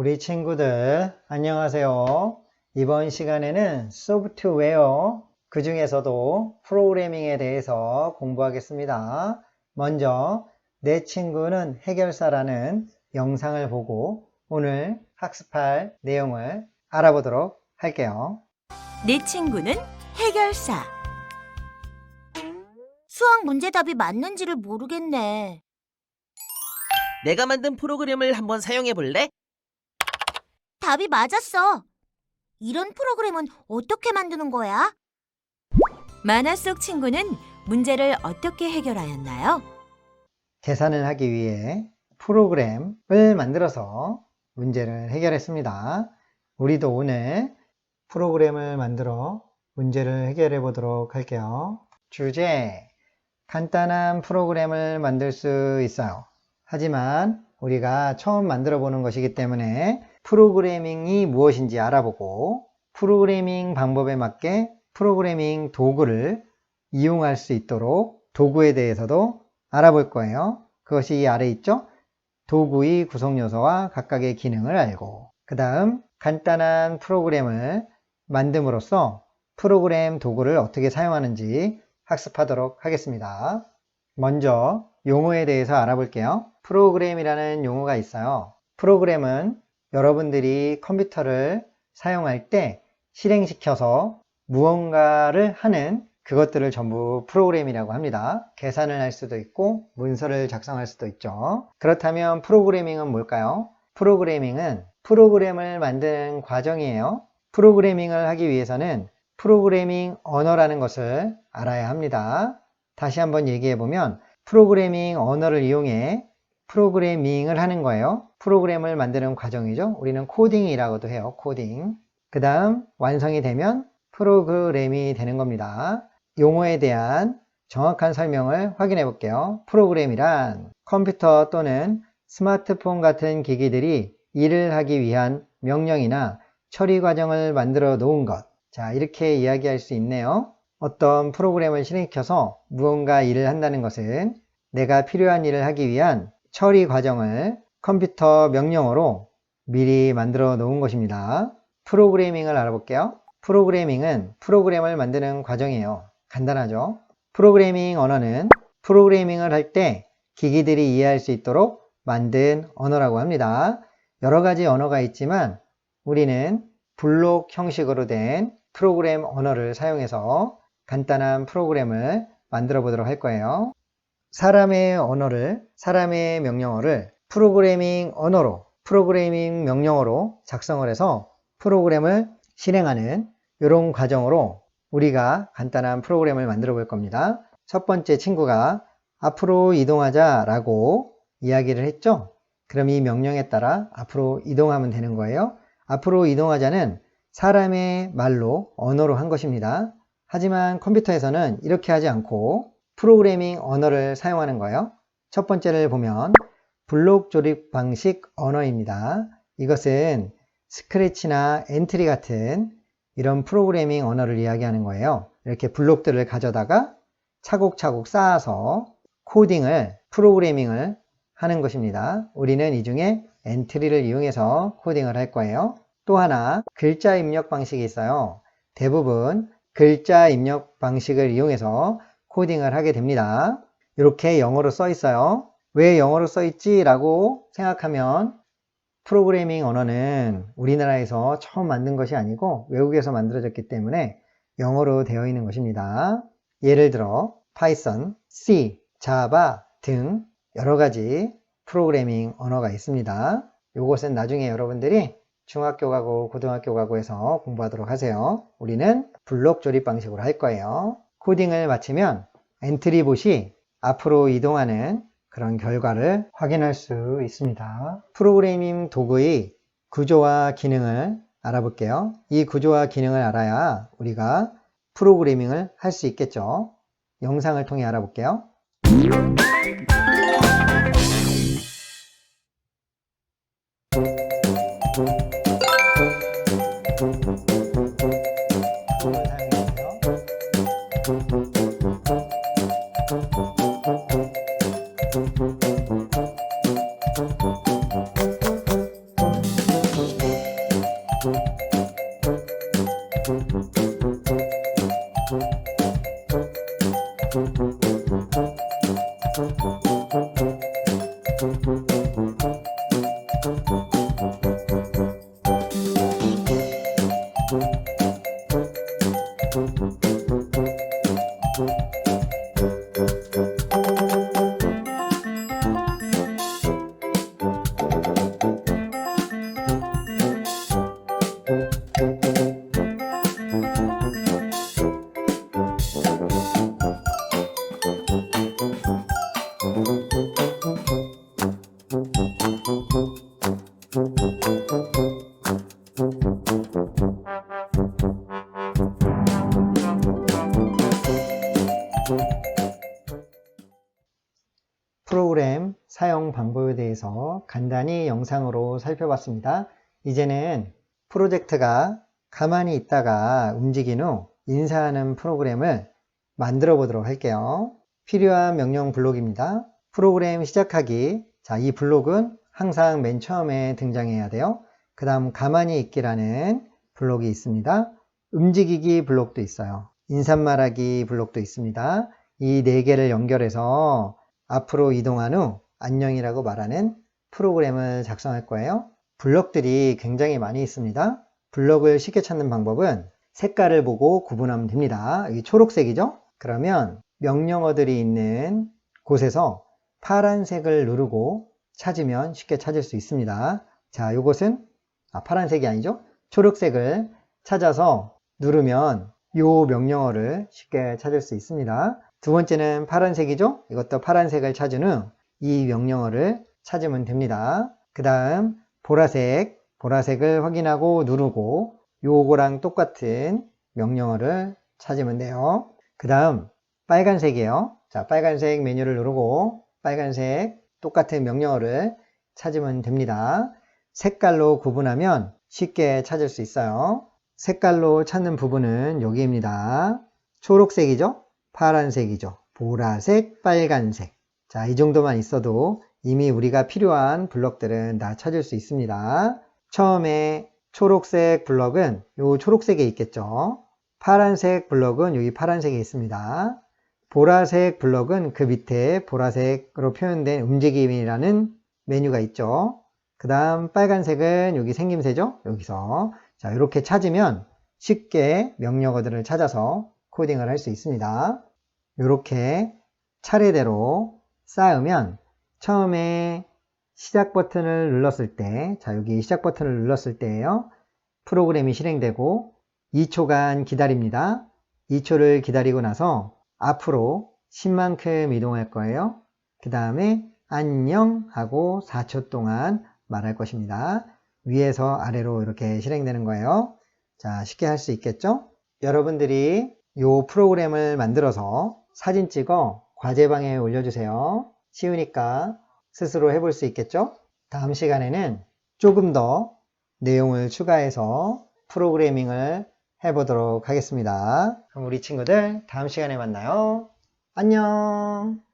우리 친구들 안녕하세요. 이번 시간에는 소프트웨어, 그 중에서도 프로그래밍에 대해서 공부하겠습니다. 먼저 내 친구는 해결사라는 영상을 보고 오늘 학습할 내용을 알아보도록 할게요. 내 친구는 해결사. 수학 문제답이 맞는지를 모르겠네. 내가 만든 프로그램을 한번 사용해 볼래? 답이 맞았어. 이런 프로그램은 어떻게 만드는 거야? 만화 속 친구는 문제를 어떻게 해결하였나요? 계산을 하기 위해 프로그램을 만들어서 문제를 해결했습니다. 우리도 오늘 프로그램을 만들어 문제를 해결해 보도록 할게요. 주제, 간단한 프로그램을 만들 수 있어요. 하지만 우리가 처음 만들어 보는 것이기 때문에 프로그래밍이 무엇인지 알아보고 프로그래밍 방법에 맞게 프로그래밍 도구를 이용할 수 있도록 도구에 대해서도 알아볼 거예요. 그것이 이 아래 있죠? 도구의 구성 요소와 각각의 기능을 알고, 그 다음 간단한 프로그램을 만듦으로써 프로그램 도구를 어떻게 사용하는지 학습하도록 하겠습니다. 먼저 용어에 대해서 알아볼게요. 프로그램이라는 용어가 있어요. 프로그램은 여러분들이 컴퓨터를 사용할 때 실행시켜서 무언가를 하는 그것들을 전부 프로그램이라고 합니다. 계산을 할 수도 있고 문서를 작성할 수도 있죠. 그렇다면 프로그래밍은 뭘까요? 프로그래밍은 프로그램을 만드는 과정이에요. 프로그래밍을 하기 위해서는 프로그래밍 언어라는 것을 알아야 합니다. 다시 한번 얘기해 보면 프로그래밍 언어를 이용해 프로그래밍을 하는 거예요. 프로그램을 만드는 과정이죠. 우리는 코딩이라고도 해요. 코딩. 그 다음 완성이 되면 프로그램이 되는 겁니다. 용어에 대한 정확한 설명을 확인해 볼게요. 프로그램이란 컴퓨터 또는 스마트폰 같은 기기들이 일을 하기 위한 명령이나 처리 과정을 만들어 놓은 것. 자, 이렇게 이야기할 수 있네요. 어떤 프로그램을 실행시켜서 무언가 일을 한다는 것은 내가 필요한 일을 하기 위한 처리 과정을 컴퓨터 명령어로 미리 만들어 놓은 것입니다. 프로그래밍을 알아볼게요. 프로그래밍은 프로그램을 만드는 과정이에요. 간단하죠? 프로그래밍 언어는 프로그래밍을 할 때 기기들이 이해할 수 있도록 만든 언어라고 합니다. 여러 가지 언어가 있지만 우리는 블록 형식으로 된 프로그램 언어를 사용해서 간단한 프로그램을 만들어 보도록 할 거예요. 사람의 명령어를 프로그래밍 언어로, 프로그래밍 명령어로 작성을 해서 프로그램을 실행하는 이런 과정으로 우리가 간단한 프로그램을 만들어 볼 겁니다. 첫 번째 친구가 앞으로 이동하자 라고 이야기를 했죠. 그럼 이 명령에 따라 앞으로 이동하면 되는 거예요. 앞으로 이동하자는 사람의 말로, 언어로 한 것입니다. 하지만 컴퓨터에서는 이렇게 하지 않고 프로그래밍 언어를 사용하는 거예요. 첫 번째를 보면 블록 조립 방식 언어입니다. 이것은 스크래치나 엔트리 같은 이런 프로그래밍 언어를 이야기하는 거예요. 이렇게 블록들을 가져다가 차곡차곡 쌓아서 프로그래밍을 하는 것입니다. 우리는 이 중에 엔트리를 이용해서 코딩을 할 거예요. 또 하나 글자 입력 방식이 있어요. 대부분 글자 입력 방식을 이용해서 코딩을 하게 됩니다. 이렇게 영어로 써 있어요. 왜 영어로 써 있지? 라고 생각하면 프로그래밍 언어는 우리나라에서 처음 만든 것이 아니고 외국에서 만들어졌기 때문에 영어로 되어 있는 것입니다. 예를 들어 파이썬, C, 자바 등 여러 가지 프로그래밍 언어가 있습니다. 이것은 나중에 여러분들이 중학교 가고 고등학교 가고 해서 공부하도록 하세요. 우리는 블록 조립 방식으로 할 거예요. 코딩을 마치면 엔트리봇이 앞으로 이동하는 그런 결과를 확인할 수 있습니다. 프로그래밍 도구의 구조와 기능을 알아볼게요. 이 구조와 기능을 알아야 우리가 프로그래밍을 할 수 있겠죠. 영상을 통해 알아볼게요. 프로그램 사용 방법에 대해서 간단히 영상으로 살펴봤습니다. 이제는 프로젝트가 가만히 있다가 움직인 후 인사하는 프로그램을 만들어 보도록 할게요. 필요한 명령 블록입니다. 프로그램 시작하기. 자, 이 블록은 항상 맨 처음에 등장해야 돼요. 그 다음 가만히 있기라는 블록이 있습니다. 움직이기 블록도 있어요. 인사말하기 블록도 있습니다. 이 네 개를 연결해서 앞으로 이동한 후 안녕이라고 말하는 프로그램을 작성할 거예요. 블럭들이 굉장히 많이 있습니다. 블럭을 쉽게 찾는 방법은 색깔을 보고 구분하면 됩니다. 여기 초록색이죠? 그러면 명령어들이 있는 곳에서 파란색을 누르고 찾으면 쉽게 찾을 수 있습니다. 자, 이것은 파란색이 아니죠? 초록색을 찾아서 누르면 이 명령어를 쉽게 찾을 수 있습니다. 두 번째는 파란색이죠? 이것도 파란색을 찾은 후 이 명령어를 찾으면 됩니다. 그 다음 보라색을 확인하고 누르고 요거랑 똑같은 명령어를 찾으면 돼요. 그 다음 빨간색이에요. 자, 빨간색 메뉴를 누르고 빨간색 똑같은 명령어를 찾으면 됩니다. 색깔로 구분하면 쉽게 찾을 수 있어요. 색깔로 찾는 부분은 여기입니다. 초록색이죠? 파란색이죠. 보라색, 빨간색. 자, 이 정도만 있어도 이미 우리가 필요한 블럭들은 다 찾을 수 있습니다. 처음에 초록색 블럭은 요 초록색에 있겠죠. 파란색 블럭은 여기 파란색에 있습니다. 보라색 블럭은 그 밑에 보라색으로 표현된 움직임이라는 메뉴가 있죠. 그 다음 빨간색은 여기 생김새죠. 여기서. 자, 이렇게 찾으면 쉽게 명령어들을 찾아서 코딩을 할 수 있습니다. 이렇게 차례대로 쌓으면 처음에 시작 버튼을 눌렀을 때, 자, 여기 시작 버튼을 눌렀을 때예요. 프로그램이 실행되고 2초간 기다립니다. 2초를 기다리고 나서 앞으로 10만큼 이동할 거예요. 그 다음에 안녕 하고 4초 동안 말할 것입니다. 위에서 아래로 이렇게 실행되는 거예요. 자, 쉽게 할 수 있겠죠? 여러분들이 이 프로그램을 만들어서 사진 찍어 과제방에 올려주세요. 쉬우니까 스스로 해볼 수 있겠죠? 다음 시간에는 조금 더 내용을 추가해서 프로그래밍을 해보도록 하겠습니다. 그럼 우리 친구들 다음 시간에 만나요. 안녕!